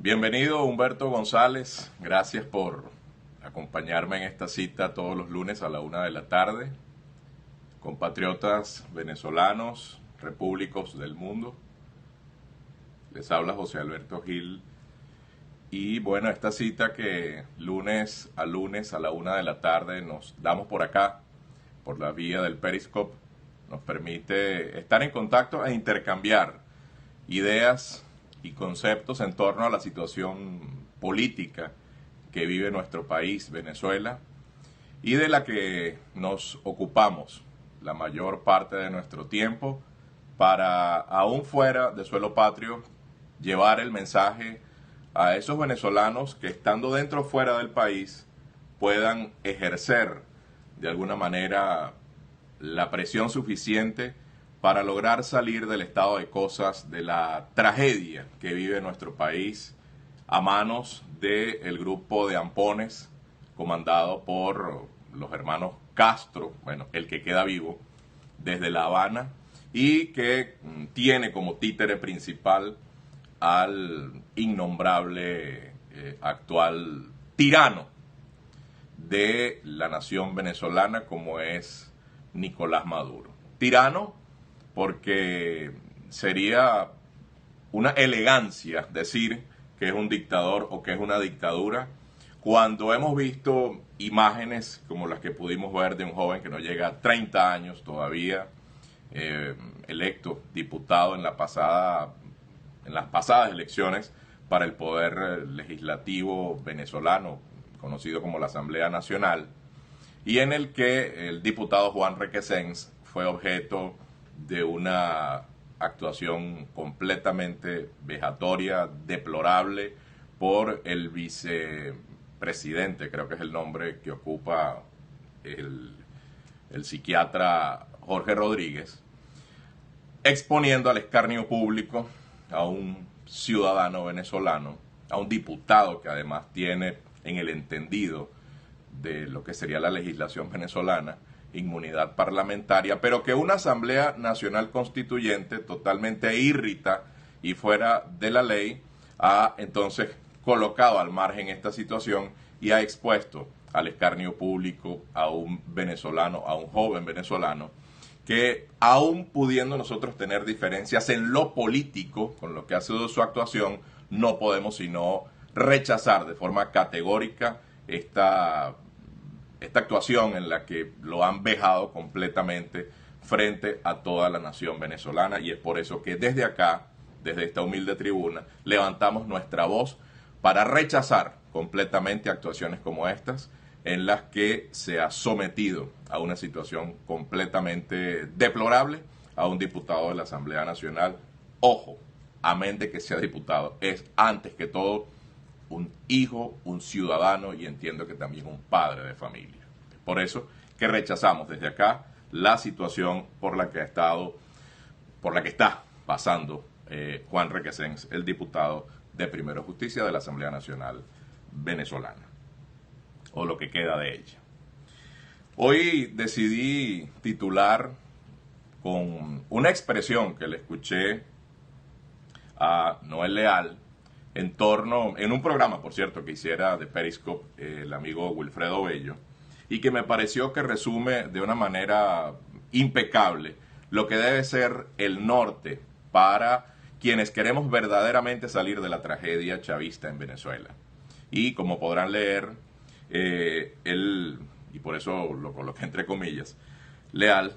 Bienvenido Humberto González, gracias por acompañarme en esta cita todos los lunes a la 1 de la tarde. Compatriotas venezolanos, repúblicos del mundo, les habla José Alberto Gil. Y bueno, esta cita que lunes a la 1 de la tarde nos damos por acá, por la vía del Periscope, nos permite estar en contacto e intercambiar ideas y conceptos en torno a la situación política que vive nuestro país, Venezuela, y de la que nos ocupamos la mayor parte de nuestro tiempo para, aún fuera de suelo patrio, llevar el mensaje a esos venezolanos que, estando dentro o fuera del país, puedan ejercer de alguna manera la presión suficiente para lograr salir del estado de cosas, de la tragedia que vive nuestro país a manos del grupo de ampones comandado por los hermanos Castro, bueno, el que queda vivo, desde La Habana, y que tiene como títere principal al innombrable actual tirano de la nación venezolana, como es Nicolás Maduro. Tirano porque sería una elegancia decir que es un dictador o que es una dictadura, cuando hemos visto imágenes como las que pudimos ver de un joven que no llega a 30 años todavía, electo diputado en las pasadas elecciones para el poder legislativo venezolano, conocido como la Asamblea Nacional, y en el que el diputado Juan Requesens fue objeto de una actuación completamente vejatoria, deplorable, por el vicepresidente, creo que es el nombre que ocupa el psiquiatra Jorge Rodríguez, exponiendo al escarnio público a un ciudadano venezolano, a un diputado que además tiene en el entendido de lo que sería la legislación venezolana inmunidad parlamentaria, pero que una Asamblea Nacional Constituyente totalmente irrita y fuera de la ley ha entonces colocado al margen esta situación y ha expuesto al escarnio público a un venezolano, a un joven venezolano, que aún pudiendo nosotros tener diferencias en lo político con lo que ha sido su actuación, no podemos sino rechazar de forma categórica esta actuación en la que lo han vejado completamente frente a toda la nación venezolana, y es por eso que desde acá, desde esta humilde tribuna, levantamos nuestra voz para rechazar completamente actuaciones como estas, en las que se ha sometido a una situación completamente deplorable a un diputado de la Asamblea Nacional. Ojo, amén de que sea diputado, es antes que todo un hijo, un ciudadano y entiendo que también un padre de familia. Por eso que rechazamos desde acá la situación por la que está pasando Juan Requesens, el diputado de Primero Justicia de la Asamblea Nacional Venezolana, o lo que queda de ella. Hoy decidí titular con una expresión que le escuché a Noel Leal en un programa, por cierto, que hiciera de Periscope el amigo Wilfredo Bello, y que me pareció que resume de una manera impecable lo que debe ser el norte para quienes queremos verdaderamente salir de la tragedia chavista en Venezuela. Y como podrán leer, él, y por eso lo coloqué entre comillas, Leal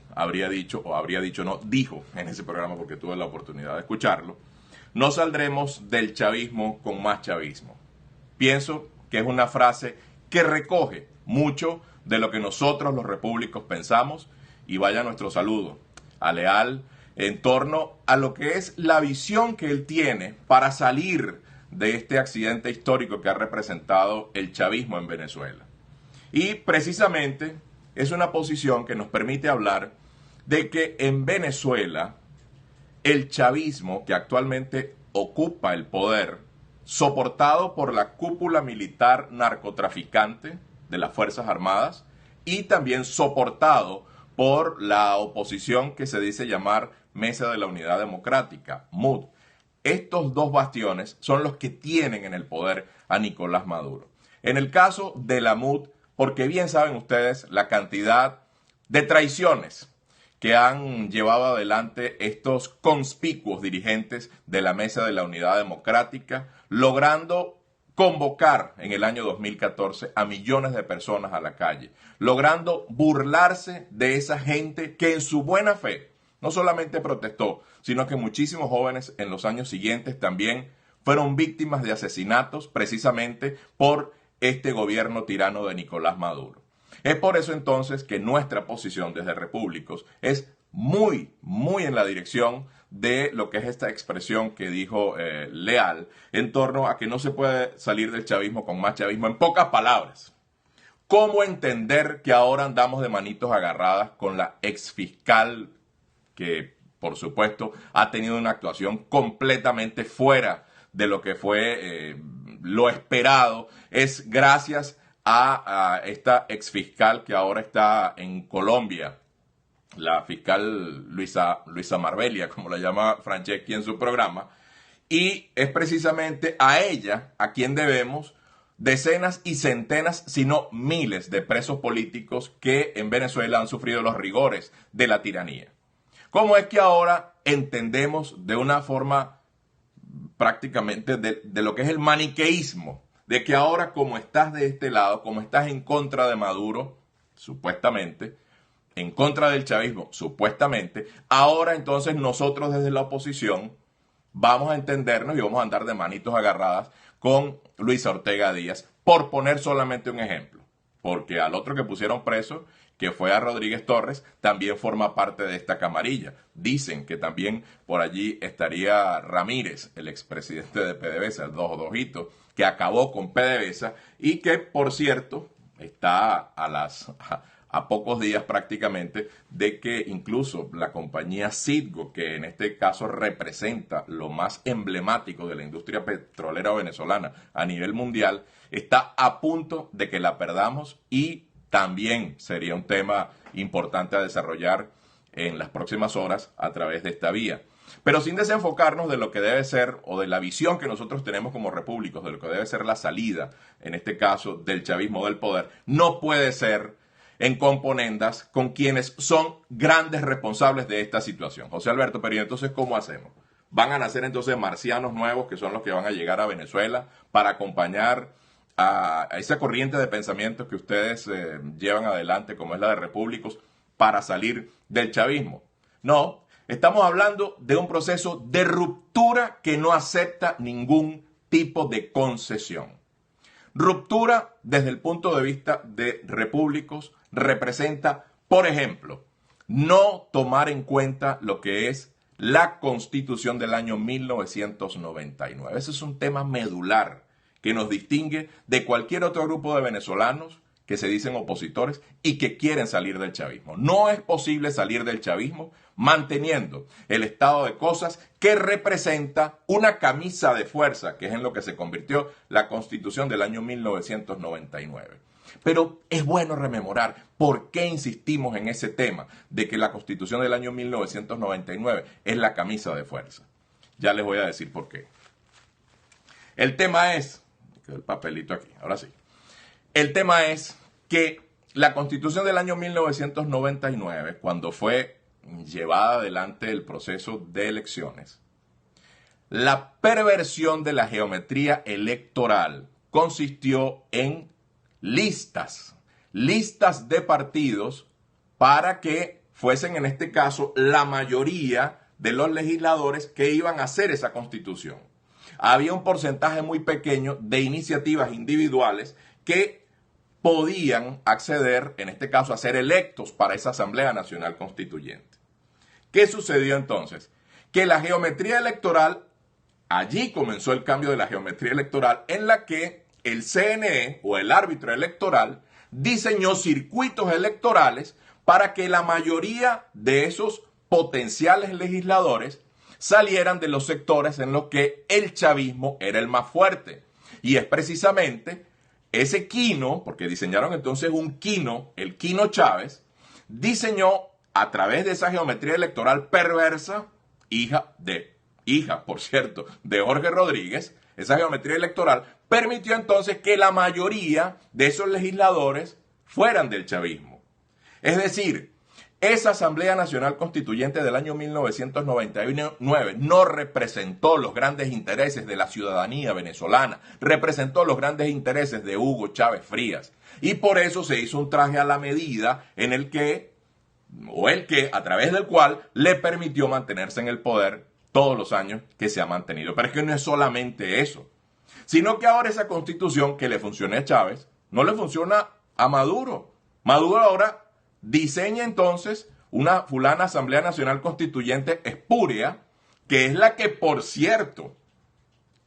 dijo en ese programa, porque tuve la oportunidad de escucharlo: no saldremos del chavismo con más chavismo. Pienso que es una frase que recoge mucho de lo que nosotros los repúblicos pensamos, y vaya nuestro saludo a Leal en torno a lo que es la visión que él tiene para salir de este accidente histórico que ha representado el chavismo en Venezuela. Y precisamente es una posición que nos permite hablar de que en Venezuela el chavismo que actualmente ocupa el poder, soportado por la cúpula militar narcotraficante de las Fuerzas Armadas y también soportado por la oposición que se dice llamar Mesa de la Unidad Democrática, MUD, estos dos bastiones son los que tienen en el poder a Nicolás Maduro. En el caso de la MUD, porque bien saben ustedes la cantidad de traiciones que han llevado adelante estos conspicuos dirigentes de la Mesa de la Unidad Democrática, logrando convocar en el año 2014 a millones de personas a la calle, logrando burlarse de esa gente que en su buena fe no solamente protestó, sino que muchísimos jóvenes en los años siguientes también fueron víctimas de asesinatos precisamente por este gobierno tirano de Nicolás Maduro. Es por eso entonces que nuestra posición desde Repúblicos es muy en la dirección de lo que es esta expresión que dijo Leal en torno a que no se puede salir del chavismo con más chavismo. En pocas palabras, ¿cómo entender que ahora andamos de manitos agarradas con la exfiscal que, por supuesto, ha tenido una actuación completamente fuera de lo que fue lo esperado? Es gracias a esta exfiscal que ahora está en Colombia, la fiscal Luisa Marbella, como la llama Franceschi en su programa, y es precisamente a ella a quien debemos decenas y centenas, si no miles de presos políticos que en Venezuela han sufrido los rigores de la tiranía. ¿Cómo es que ahora entendemos de una forma prácticamente de lo que es el maniqueísmo? De que ahora, como estás de este lado, como estás en contra de Maduro, supuestamente, en contra del chavismo, supuestamente, ahora entonces nosotros desde la oposición vamos a entendernos y vamos a andar de manitos agarradas con Luisa Ortega Díaz, por poner solamente un ejemplo. Porque al otro que pusieron preso, que fue a Rodríguez Torres, también forma parte de esta camarilla. Dicen que también por allí estaría Ramírez, el expresidente de PDVSA, el Dojito, que acabó con PDVSA y que, por cierto, está a pocos días prácticamente de que incluso la compañía Citgo, que en este caso representa lo más emblemático de la industria petrolera venezolana a nivel mundial, está a punto de que la perdamos, y también sería un tema importante a desarrollar en las próximas horas a través de esta vía. Pero sin desenfocarnos de lo que debe ser, o de la visión que nosotros tenemos como repúblicos, de lo que debe ser la salida, en este caso, del chavismo del poder, no puede ser en componendas con quienes son grandes responsables de esta situación. José Alberto, pero ¿y entonces cómo hacemos? ¿Van a nacer entonces marcianos nuevos que son los que van a llegar a Venezuela para acompañar a esa corriente de pensamiento que ustedes llevan adelante, como es la de Repúblicos, para salir del chavismo? No, estamos hablando de un proceso de ruptura que no acepta ningún tipo de concesión. Ruptura desde el punto de vista de Repúblicos representa, por ejemplo, no tomar en cuenta lo que es la Constitución del año 1999. Ese es un tema medular que nos distingue de cualquier otro grupo de venezolanos que se dicen opositores y que quieren salir del chavismo. No es posible salir del chavismo manteniendo el estado de cosas que representa una camisa de fuerza, que es en lo que se convirtió la Constitución del año 1999. Pero es bueno rememorar por qué insistimos en ese tema de que la Constitución del año 1999 es la camisa de fuerza. Ya les voy a decir por qué. El tema es, el papelito aquí, ahora sí. El tema es que la Constitución del año 1999, cuando fue llevada adelante el proceso de elecciones, la perversión de la geometría electoral consistió en listas de partidos para que fuesen, en este caso, la mayoría de los legisladores que iban a hacer esa Constitución. Había un porcentaje muy pequeño de iniciativas individuales que podían acceder, en este caso, a ser electos para esa Asamblea Nacional Constituyente. ¿Qué sucedió entonces? Que la geometría electoral, allí comenzó el cambio de la geometría electoral, en la que el CNE o el árbitro electoral diseñó circuitos electorales para que la mayoría de esos potenciales legisladores salieran de los sectores en los que el chavismo era el más fuerte. Y es precisamente ese Quino, porque diseñaron entonces un Quino, el Quino Chávez, diseñó a través de esa geometría electoral perversa, hija de hija, por cierto, de Jorge Rodríguez, esa geometría electoral, permitió entonces que la mayoría de esos legisladores fueran del chavismo. Es decir, esa Asamblea Nacional Constituyente del año 1999 no representó los grandes intereses de la ciudadanía venezolana, representó los grandes intereses de Hugo Chávez Frías. Y por eso se hizo un traje a la medida en el que, a través del cual le permitió mantenerse en el poder todos los años que se ha mantenido. Pero es que no es solamente eso, sino que ahora esa constitución que le funciona a Chávez, no le funciona a Maduro. Maduro ahora diseña entonces una fulana Asamblea Nacional Constituyente espúrea, que es la que, por cierto,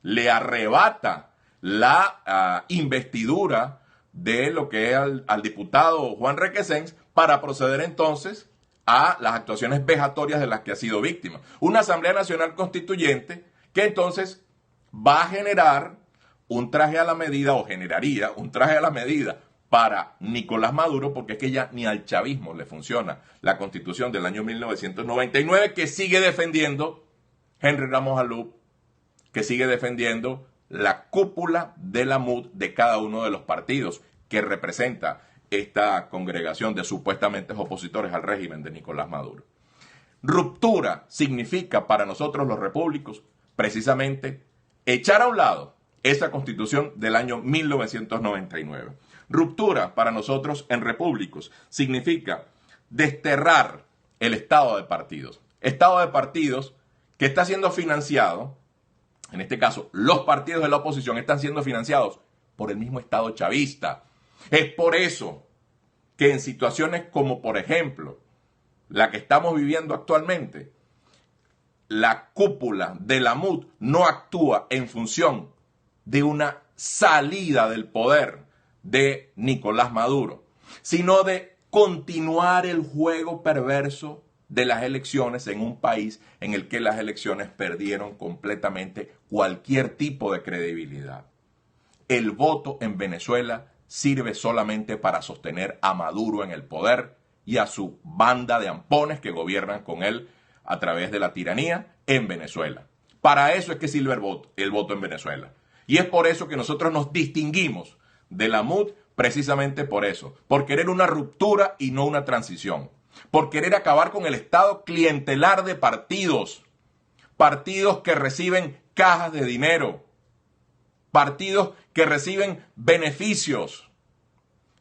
le arrebata la investidura de lo que es al diputado Juan Requesens para proceder entonces a las actuaciones vejatorias de las que ha sido víctima. Una Asamblea Nacional Constituyente que entonces va a generar un traje a la medida, o generaría un traje a la medida para Nicolás Maduro, porque es que ya ni al chavismo le funciona la Constitución del año 1999 que sigue defendiendo Henry Ramos Alup, que sigue defendiendo la cúpula de la MUD de cada uno de los partidos que representa esta congregación de supuestamente opositores al régimen de Nicolás Maduro. Ruptura significa para nosotros los repúblicos precisamente echar a un lado esa Constitución del año 1999. Ruptura para nosotros en repúblicos significa desterrar el Estado de partidos. Estado de partidos que está siendo financiado, en este caso los partidos de la oposición están siendo financiados por el mismo Estado chavista. Es por eso que en situaciones como, por ejemplo, la que estamos viviendo actualmente, la cúpula de la MUD no actúa en función de una salida del poder de Nicolás Maduro, sino de continuar el juego perverso de las elecciones en un país en el que las elecciones perdieron completamente cualquier tipo de credibilidad. El voto en Venezuela sirve solamente para sostener a Maduro en el poder y a su banda de ampones que gobiernan con él a través de la tiranía en Venezuela. Para eso es que sirve el voto en Venezuela. Y es por eso que nosotros nos distinguimos de la MUD, precisamente por eso, por querer una ruptura y no una transición, por querer acabar con el estado clientelar de partidos, partidos que reciben cajas de dinero, partidos que reciben beneficios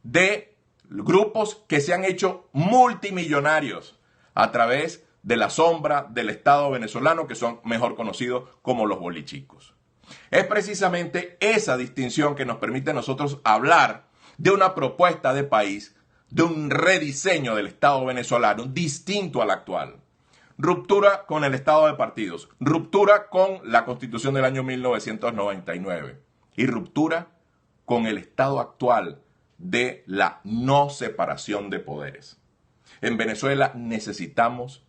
de grupos que se han hecho multimillonarios a través de la sombra del Estado venezolano, que son mejor conocidos como los bolichicos. Es precisamente esa distinción que nos permite a nosotros hablar de una propuesta de país, de un rediseño del Estado venezolano distinto al actual. Ruptura con el Estado de partidos, ruptura con la Constitución del año 1999 y ruptura con el estado actual de la no separación de poderes. En Venezuela necesitamos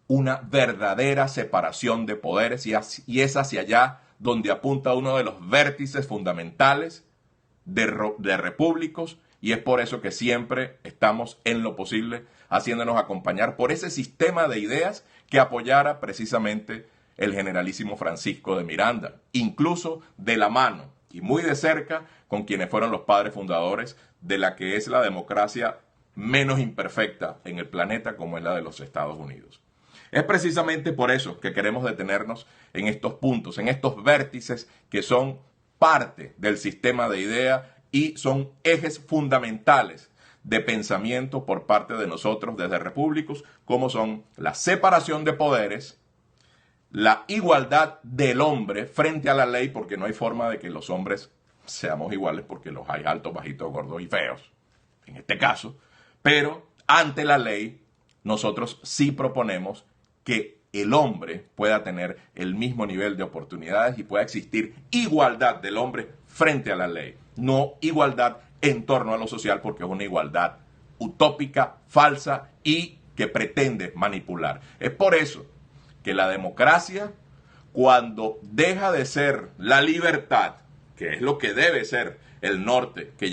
una verdadera separación de poderes y es hacia allá donde apunta uno de los vértices fundamentales de repúblicos, y es por eso que siempre estamos en lo posible haciéndonos acompañar por ese sistema de ideas que apoyara precisamente el generalísimo Francisco de Miranda, incluso de la mano y muy de cerca con quienes fueron los padres fundadores de la que es la democracia menos imperfecta en el planeta, como es la de los Estados Unidos. Es precisamente por eso que queremos detenernos en estos puntos, en estos vértices que son parte del sistema de ideas y son ejes fundamentales de pensamiento por parte de nosotros desde repúblicos, como son la separación de poderes, la igualdad del hombre frente a la ley, porque no hay forma de que los hombres seamos iguales, porque los hay altos, bajitos, gordos y feos, en este caso, pero ante la ley nosotros sí proponemos que el hombre pueda tener el mismo nivel de oportunidades y pueda existir igualdad del hombre frente a la ley, no igualdad en torno a lo social, porque es una igualdad utópica, falsa y que pretende manipular. Es por eso que la democracia, cuando deja de ser la libertad, que es lo que debe ser el norte que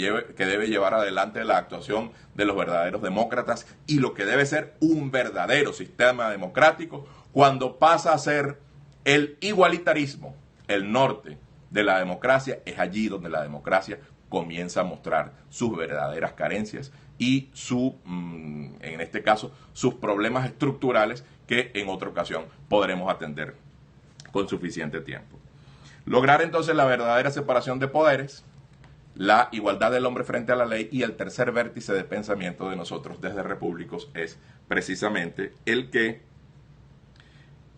debe llevar adelante la actuación de los verdaderos demócratas y lo que debe ser un verdadero sistema democrático, cuando pasa a ser El igualitarismo, el norte de la democracia, es allí donde la democracia comienza a mostrar sus verdaderas carencias y en este caso, sus problemas estructurales que en otra ocasión podremos atender con suficiente tiempo. Lograr entonces la verdadera separación de poderes, la igualdad del hombre frente a la ley, y el tercer vértice de pensamiento de nosotros desde Repúblicos es precisamente el que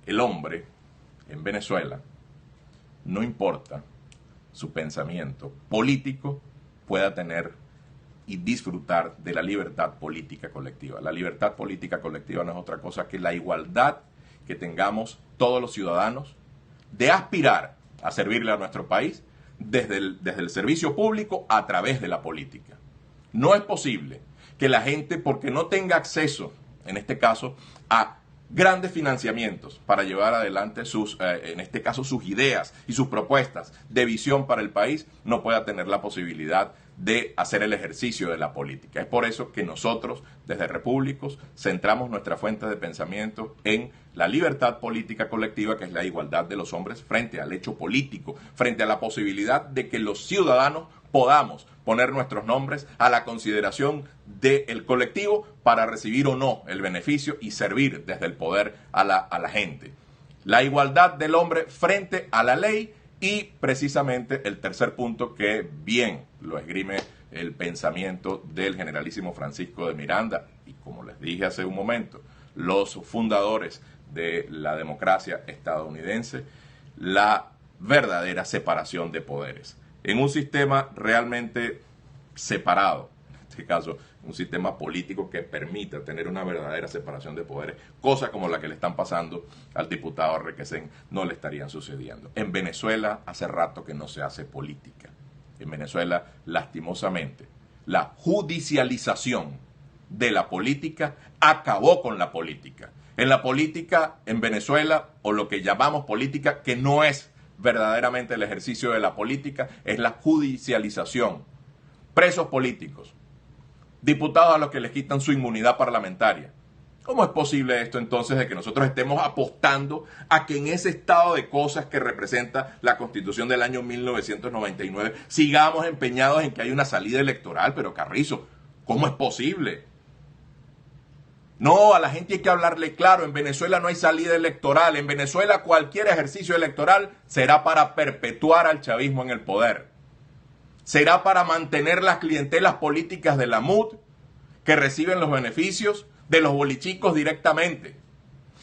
el hombre en Venezuela, no importa su pensamiento político, pueda tener y disfrutar de la libertad política colectiva. La libertad política colectiva no es otra cosa que la igualdad que tengamos todos los ciudadanos de aspirar a servirle a nuestro país desde el servicio público a través de la política. No es posible que la gente, porque no tenga acceso, en este caso, a grandes financiamientos para llevar adelante en este caso, sus ideas y sus propuestas de visión para el país, no pueda tener la posibilidad de hacer el ejercicio de la política. Es por eso que nosotros, desde Repúblicos, centramos nuestra fuente de pensamiento en la libertad política colectiva, que es la igualdad de los hombres frente al hecho político, frente a la posibilidad de que los ciudadanos podamos poner nuestros nombres a la consideración del colectivo para recibir o no el beneficio y servir desde el poder a la gente. La igualdad del hombre frente a la ley. Y precisamente el tercer punto, que bien lo esgrime el pensamiento del generalísimo Francisco de Miranda, y como les dije hace un momento, los fundadores de la democracia estadounidense, la verdadera separación de poderes. En un sistema realmente separado, en este caso un sistema político que permita tener una verdadera separación de poderes, cosas como la que le están pasando al diputado Requesén no le estarían sucediendo. En Venezuela hace rato que no se hace política. En Venezuela, lastimosamente, la judicialización de la política acabó con la política. En la política en Venezuela, o lo que llamamos política, que no es verdaderamente el ejercicio de la política, es la judicialización. Presos políticos, diputados a los que les quitan su inmunidad parlamentaria. ¿Cómo es posible esto entonces de que nosotros estemos apostando a que en ese estado de cosas que representa la Constitución del año 1999 sigamos empeñados en que hay una salida electoral? Pero Carrizo, ¿cómo es posible? No, a la gente hay que hablarle claro. En Venezuela no hay salida electoral. En Venezuela cualquier ejercicio electoral será para perpetuar al chavismo en el poder. Será para mantener las clientelas políticas de la MUD, que reciben los beneficios de los bolichicos directamente.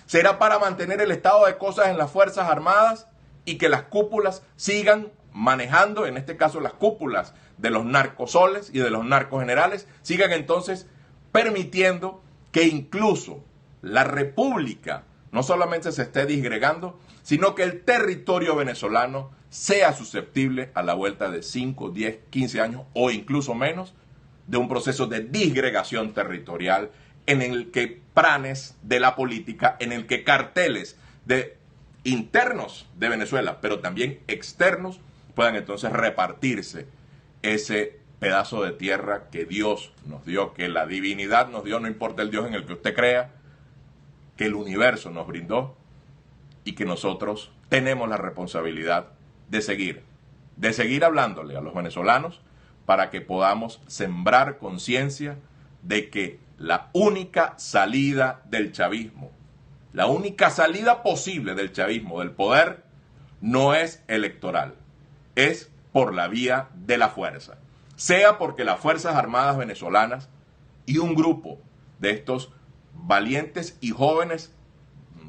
Será para mantener el estado de cosas en las Fuerzas Armadas y que las cúpulas sigan manejando, en este caso las cúpulas de los narcosoles y de los narcogenerales, sigan entonces permitiendo que incluso la república no solamente se esté disgregando, sino que el territorio venezolano sea susceptible a la vuelta de 5, 10, 15 años o incluso menos de un proceso de disgregación territorial en el que pranes de la política, en el que carteles de internos de Venezuela, pero también externos, puedan entonces repartirse ese pedazo de tierra que Dios nos dio, que la divinidad nos dio, no importa el Dios en el que usted crea, que el universo nos brindó y que nosotros tenemos la responsabilidad de seguir hablándole a los venezolanos para que podamos sembrar conciencia de que la única salida del chavismo, la única salida posible del chavismo del poder, no es electoral, es por la vía de la fuerza. Sea porque las Fuerzas Armadas venezolanas y un grupo de estos valientes y jóvenes,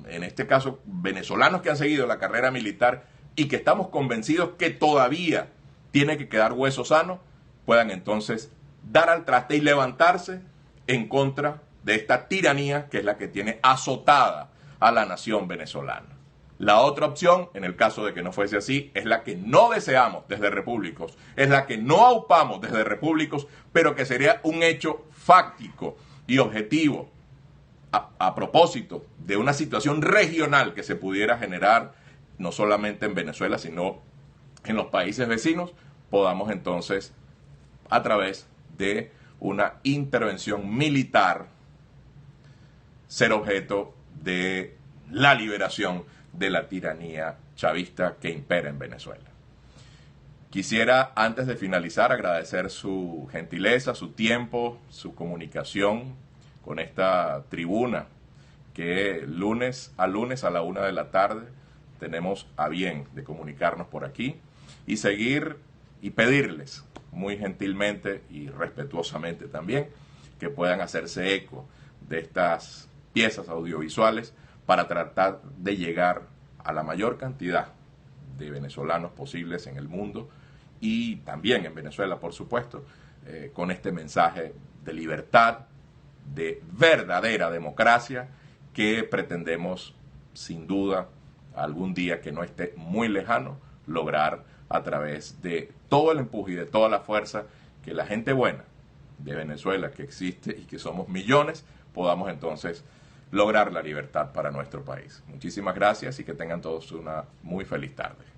en este caso venezolanos que han seguido la carrera militar y que estamos convencidos que todavía tiene que quedar hueso sano, puedan entonces dar al traste y levantarse en contra de esta tiranía que es la que tiene azotada a la nación venezolana. La otra opción, en el caso de que no fuese así, es la que no deseamos desde Repúblicos, es la que no aupamos desde Repúblicos, pero que sería un hecho fáctico y objetivo a propósito de una situación regional que se pudiera generar no solamente en Venezuela, sino en los países vecinos, podamos entonces, a través de una intervención militar, ser objeto de la liberación de la tiranía chavista que impera en Venezuela. Quisiera, antes de finalizar, agradecer su gentileza, su tiempo, su comunicación con esta tribuna que lunes a la 1 de la tarde tenemos a bien de comunicarnos por aquí y seguir y pedirles muy gentilmente y respetuosamente también que puedan hacerse eco de estas piezas audiovisuales para tratar de llegar a la mayor cantidad de venezolanos posibles en el mundo y también en Venezuela, por supuesto, con este mensaje de libertad, de verdadera democracia que pretendemos, sin duda, algún día que no esté muy lejano, lograr a través de todo el empuje y de toda la fuerza que la gente buena de Venezuela que existe y que somos millones, podamos entonces lograr la libertad para nuestro país. Muchísimas gracias y que tengan todos una muy feliz tarde.